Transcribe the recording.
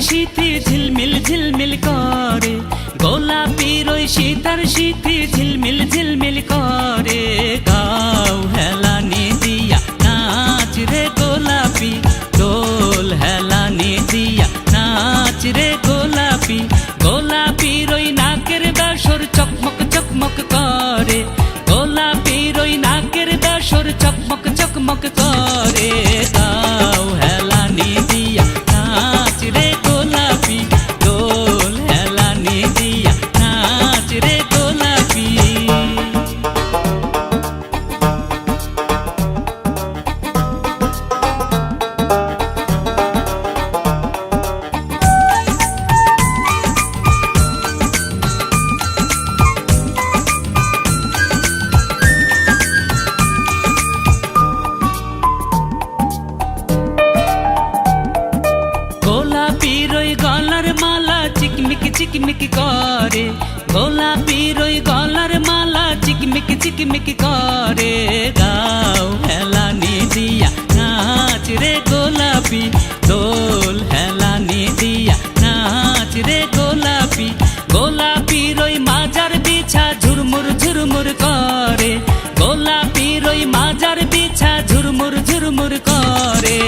শীতে ঝিলমিল ঝিলমিল করে, গোলাপির ওই শীতার শীতে ঝিলমিল ঝিলমিল করে। গাও হেলানি দিয়া নাচ রে গোলাপি, দোল হেলানি দিয়া নাচ রে গোলাপি। গোলাপির ওই নাকের বাসর চকমক চকমক করে, গোলাপির ওই নাকের বাসর চকমক চকমক করে। গাও হেলানি দিয়া নাচ রে গোলাপি, দোল হেলানি দিয়া নাচ রে গোলাপি। গোলাপির ওই গলার মালা চিকমিক চিকমিক করে, গোলাপির ওই গলার মালা চিকমিক চিকমিক করে। গাও হেলানি দিয়া নাচ রে গোলাপি, দোল হেলানি দিয়া নাচ রে গোলাপি। গোলাপির ওই মাজার বিছা ঝুরমুর ঝুরমুর করে, গোলাপির ওই মাজার বিছা ঝুরমুর ঝুরমুর করে।